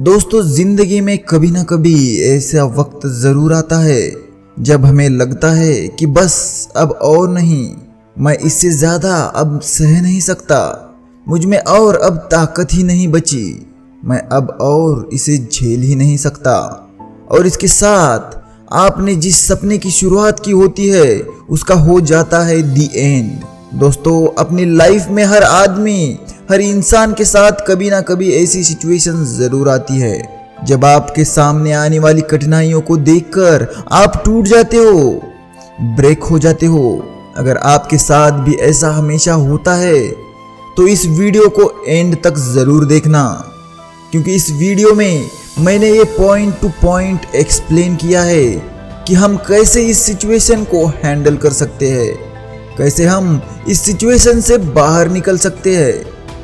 दोस्तों, जिंदगी में कभी ना कभी ऐसा वक्त जरूर आता है जब हमें लगता है कि बस अब और नहीं, मैं इससे ज्यादा अब सह नहीं सकता, मुझ में और अब ताकत ही नहीं बची, मैं अब और इसे झेल ही नहीं सकता। और इसके साथ आपने जिस सपने की शुरुआत की होती है उसका हो जाता है दी एंड। दोस्तों, अपनी लाइफ में हर आदमी, हर इंसान के साथ कभी ना कभी ऐसी सिचुएशन जरूर आती है जब आपके सामने आने वाली कठिनाइयों को देखकर आप टूट जाते हो, ब्रेक हो जाते हो। अगर आपके साथ भी ऐसा हमेशा होता है तो इस वीडियो को एंड तक जरूर देखना, क्योंकि इस वीडियो में मैंने ये पॉइंट टू पॉइंट एक्सप्लेन किया है कि हम कैसे इस सिचुएशन को हैंडल कर सकते हैं, कैसे हम इस सिचुएशन से बाहर निकल सकते हैं,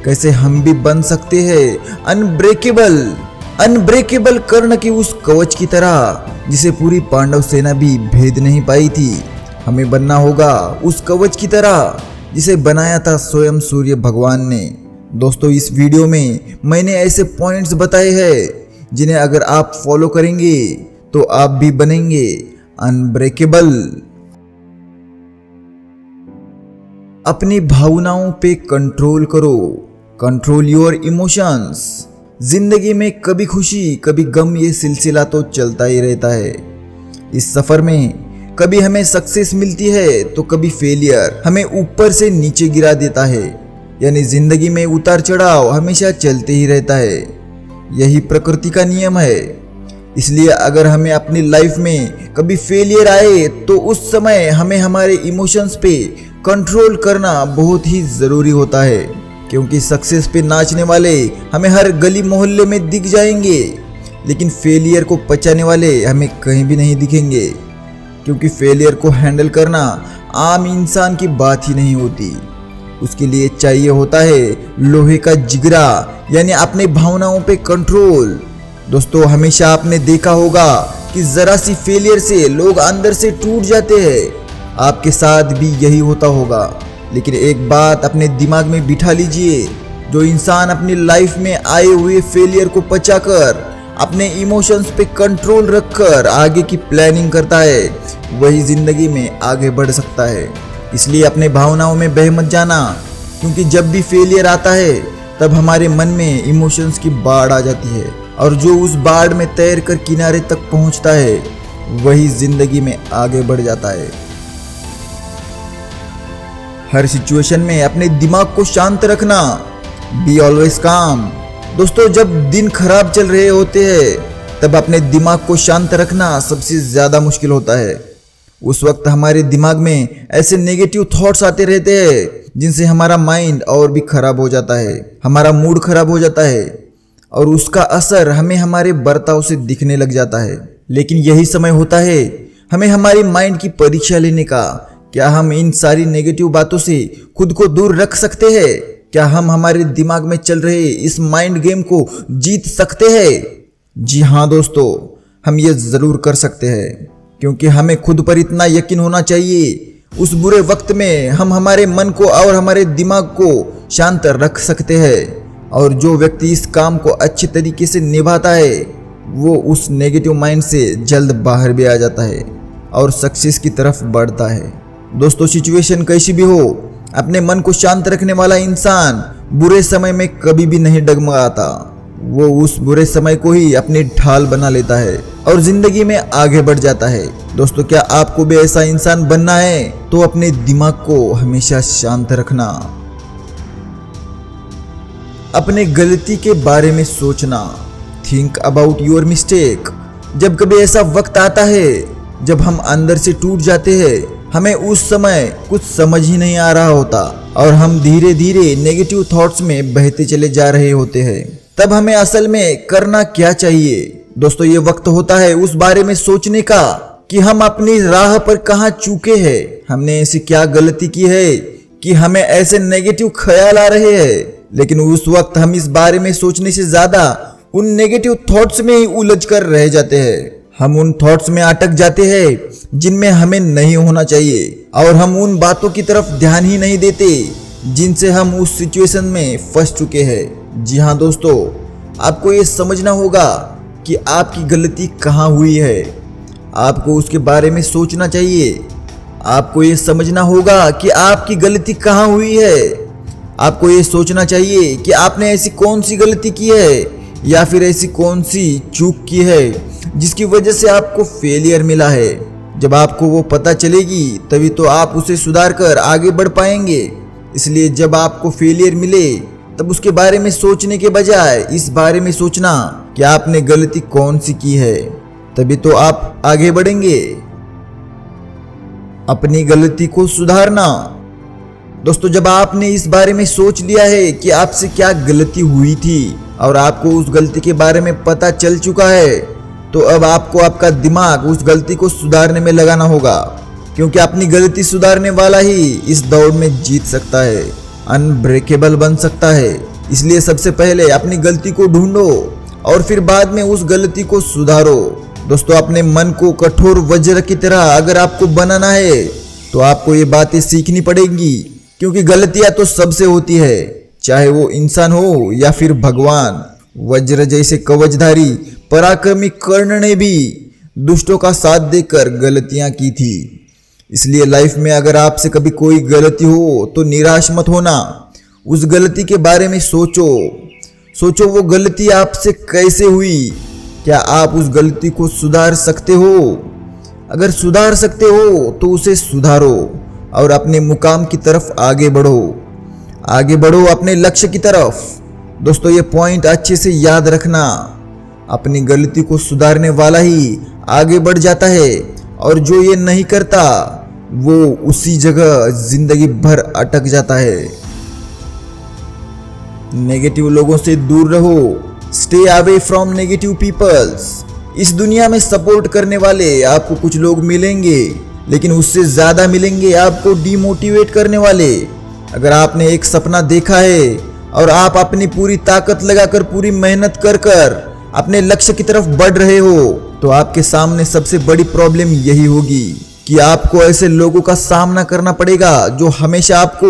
कैसे हम भी बन सकते हैं अनब्रेकेबल कर्ण की उस कवच की तरह जिसे पूरी पांडव सेना भी भेद नहीं पाई थी। हमें बनना होगा उस कवच की तरह जिसे बनाया था स्वयं सूर्य भगवान ने। दोस्तों, इस वीडियो में मैंने ऐसे पॉइंट्स बताए हैं जिन्हें अगर आप फॉलो करेंगे तो आप भी बनेंगे अनब्रेकेबल। अपनी भावनाओं पे कंट्रोल करो, कंट्रोल योर इमोशंस। जिंदगी में कभी खुशी कभी गम, ये सिलसिला तो चलता ही रहता है। इस सफर में कभी हमें सक्सेस मिलती है तो कभी फेलियर हमें ऊपर से नीचे गिरा देता है। यानी जिंदगी में उतार चढ़ाव हमेशा चलते ही रहता है, यही प्रकृति का नियम है। इसलिए अगर हमें अपनी लाइफ में कभी फेलियर आए तो उस समय हमें हमारे इमोशंस पे कंट्रोल करना बहुत ही ज़रूरी होता है, क्योंकि सक्सेस पे नाचने वाले हमें हर गली मोहल्ले में दिख जाएंगे, लेकिन फेलियर को पचाने वाले हमें कहीं भी नहीं दिखेंगे, क्योंकि फेलियर को हैंडल करना आम इंसान की बात ही नहीं होती। उसके लिए चाहिए होता है लोहे का जिगरा, यानी अपने भावनाओं पे कंट्रोल। दोस्तों, हमेशा आपने देखा होगा कि जरा सी फेलियर से लोग अंदर से टूट जाते हैं। आपके साथ भी यही होता होगा, लेकिन एक बात अपने दिमाग में बिठा लीजिए, जो इंसान अपनी लाइफ में आए हुए फेलियर को पचाकर अपने इमोशंस पे कंट्रोल रखकर आगे की प्लानिंग करता है, वही जिंदगी में आगे बढ़ सकता है। इसलिए अपने भावनाओं में बह मत जाना, क्योंकि जब भी फेलियर आता है तब हमारे मन में इमोशंस की बाढ़ आ जाती है, और जो उस बाढ़ में तैर कर किनारे तक पहुंचता है वही जिंदगी में आगे बढ़ जाता है। हर सिचुएशन में अपने दिमाग को शांत रखना, बी ऑलवेज काम। दोस्तों, जब दिन खराब चल रहे होते हैं तब अपने दिमाग को शांत रखना सबसे ज्यादा मुश्किल होता है। उस वक्त हमारे दिमाग में ऐसे नेगेटिव थॉट्स आते रहते हैं जिनसे हमारा माइंड और भी खराब हो जाता है, हमारा मूड खराब हो जाता है, और उसका असर हमें हमारे बर्ताव से दिखने लग जाता है। लेकिन यही समय होता है हमें हमारी माइंड की परीक्षा लेने का। क्या हम इन सारी नेगेटिव बातों से खुद को दूर रख सकते हैं? क्या हम हमारे दिमाग में चल रहे इस माइंड गेम को जीत सकते हैं? जी हाँ दोस्तों, हम ये जरूर कर सकते हैं, क्योंकि हमें खुद पर इतना यकीन होना चाहिए। उस बुरे वक्त में हम हमारे मन को और हमारे दिमाग को शांत रख सकते हैं, और जो व्यक्ति इस काम को अच्छे तरीके से निभाता है वो उस नेगेटिव माइंड से जल्द बाहर भी आ जाता है और सक्सेस की तरफ बढ़ता है। दोस्तों, सिचुएशन कैसी भी हो, अपने मन को शांत रखने वाला इंसान बुरे समय में कभी भी नहीं डगमगाता। वो उस बुरे समय को ही अपनी ढाल बना लेता है और जिंदगी में आगे बढ़ जाता है। दोस्तों, क्या आपको भी ऐसा इंसान बनना है तो अपने दिमाग को हमेशा शांत रखना। अपने गलती के बारे में सोचना, थिंक अबाउट योर मिस्टेक। जब कभी ऐसा वक्त आता है जब हम अंदर से टूट जाते हैं, हमें उस समय कुछ समझ ही नहीं आ रहा होता और हम धीरे धीरे नेगेटिव थॉट्स में बहते चले जा रहे होते हैं, तब हमें असल में करना क्या चाहिए? दोस्तों, ये वक्त होता है उस बारे में सोचने का कि हम अपनी राह पर कहाँ चूके हैं, हमने ऐसी क्या गलती की है कि हमें ऐसे नेगेटिव ख्याल आ रहे हैं। लेकिन उस वक्त हम इस बारे में सोचने से ज्यादा उन नेगेटिव थॉट्स में ही उलझ कर रह जाते हैं। हम उन थॉट्स में अटक जाते हैं जिनमें हमें नहीं होना चाहिए, और हम उन बातों की तरफ ध्यान ही नहीं देते जिनसे हम उस सिचुएशन में फंस चुके हैं। जी हाँ दोस्तों, आपको ये समझना होगा कि आपकी गलती कहाँ हुई है। आपको उसके बारे में सोचना चाहिए। आपको ये समझना होगा कि आपकी गलती कहाँ हुई है। आपको ये सोचना चाहिए कि आपने ऐसी कौन सी गलती की है या फिर ऐसी कौन सी चूक की है जिसकी वजह से आपको फेलियर मिला है। जब आपको वो पता चलेगी तभी तो आप उसे सुधार कर आगे बढ़ पाएंगे। इसलिए जब आपको फेलियर मिले तब उसके बारे में सोचने के बजाय इस बारे में सोचना कि आपने गलती कौन सी की है, तभी तो आप आगे बढ़ेंगे। अपनी गलती को सुधारना। दोस्तों, जब आपने इस बारे में सोच लिया है कि आपसे क्या गलती हुई थी और आपको उस गलती के बारे में पता चल चुका है, तो अब आपको आपका दिमाग उस गलती को सुधारने में लगाना होगा, क्योंकि अपनी गलती सुधारने वाला ही इस दौड़ में जीत सकता है, अनब्रेकेबल बन सकता है। इसलिए सबसे पहले अपनी गलती को ढूंढो और फिर बाद में उस गलती को सुधारो। दोस्तों, अपने मन को कठोर वज्र की तरह अगर आपको बनाना है तो आपको ये बातें सीखनी पड़ेंगी, क्योंकि गलतियां तो सबसे होती है, चाहे वो इंसान हो या फिर भगवान। वज्र जैसे कवचधारी पराक्रमी कर्ण ने भी दुष्टों का साथ देकर गलतियां की थी। इसलिए लाइफ में अगर आपसे कभी कोई गलती हो तो निराश मत होना। उस गलती के बारे में सोचो वो गलती आपसे कैसे हुई। क्या आप उस गलती को सुधार सकते हो? अगर सुधार सकते हो तो उसे सुधारो और अपने मुकाम की तरफ आगे बढ़ो अपने लक्ष्य की तरफ। दोस्तों, ये पॉइंट अच्छे से याद रखना। अपनी गलती को सुधारने वाला ही आगे बढ़ जाता है और जो ये नहीं करता वो उसी जगह जिंदगी भर अटक जाता है। नेगेटिव लोगों से दूर रहो। Stay away from negative peoples. इस दुनिया में सपोर्ट करने वाले आपको कुछ लोग मिलेंगे, लेकिन उससे ज्यादा मिलेंगे आपको डिमोटिवेट करने वाले। अगर आपने एक सपना देखा है और आप अपनी पूरी ताकत लगाकर पूरी मेहनत कर अपने लक्ष्य की तरफ बढ़ रहे हो, तो आपके सामने सबसे बड़ी प्रॉब्लम यही होगी कि आपको ऐसे लोगों का सामना करना पड़ेगा जो हमेशा आपको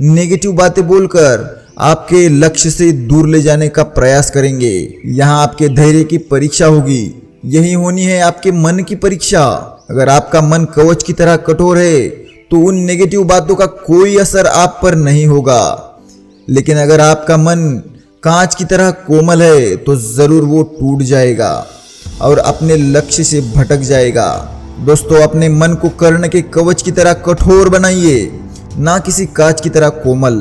नेगेटिव बातें बोलकर आपके लक्ष्य से दूर ले जाने का प्रयास करेंगे। यहाँ आपके धैर्य की परीक्षा होगी। यही होनी है आपके मन की परीक्षा। अगर आपका मन कवच की तरह कठोर है तो उन नेगेटिव बातों का कोई असर आप पर नहीं होगा, लेकिन अगर आपका मन कांच की तरह कोमल है तो जरूर वो टूट जाएगा और अपने लक्ष्य से भटक जाएगा। दोस्तों, अपने मन को कर्ण के कवच की तरह कठोर बनाइए, ना किसी कांच की तरह कोमल,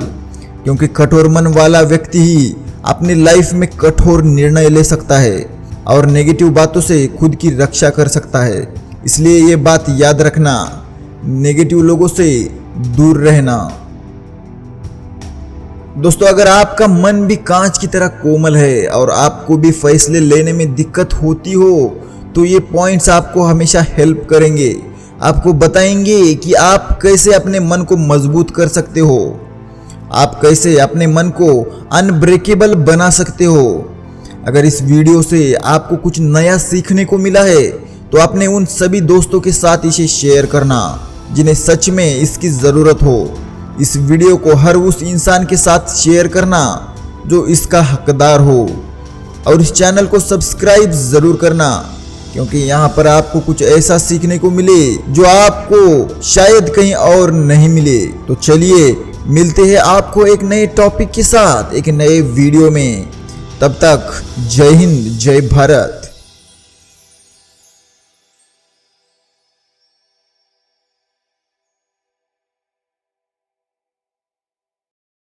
क्योंकि कठोर मन वाला व्यक्ति ही अपनी लाइफ में कठोर निर्णय ले सकता है और नेगेटिव बातों से खुद की रक्षा कर सकता है। इसलिए ये बात याद रखना, नेगेटिव लोगों से दूर रहना। दोस्तों, अगर आपका मन भी कांच की तरह कोमल है और आपको भी फैसले लेने में दिक्कत होती हो, तो ये पॉइंट्स आपको हमेशा हेल्प करेंगे। आपको बताएंगे कि आप कैसे अपने मन को मजबूत कर सकते हो, आप कैसे अपने मन को अनब्रेकेबल बना सकते हो। अगर इस वीडियो से आपको कुछ नया सीखने को मिला है तो अपने उन सभी दोस्तों के साथ इसे शेयर करना जिन्हें सच में इसकी ज़रूरत हो। इस वीडियो को हर उस इंसान के साथ शेयर करना जो इसका हकदार हो, और इस चैनल को सब्सक्राइब ज़रूर करना, क्योंकि यहाँ पर आपको कुछ ऐसा सीखने को मिले जो आपको शायद कहीं और नहीं मिले। तो चलिए मिलते हैं आपको एक नए टॉपिक के साथ एक नए वीडियो में। तब तक जय हिंद, जय भारत।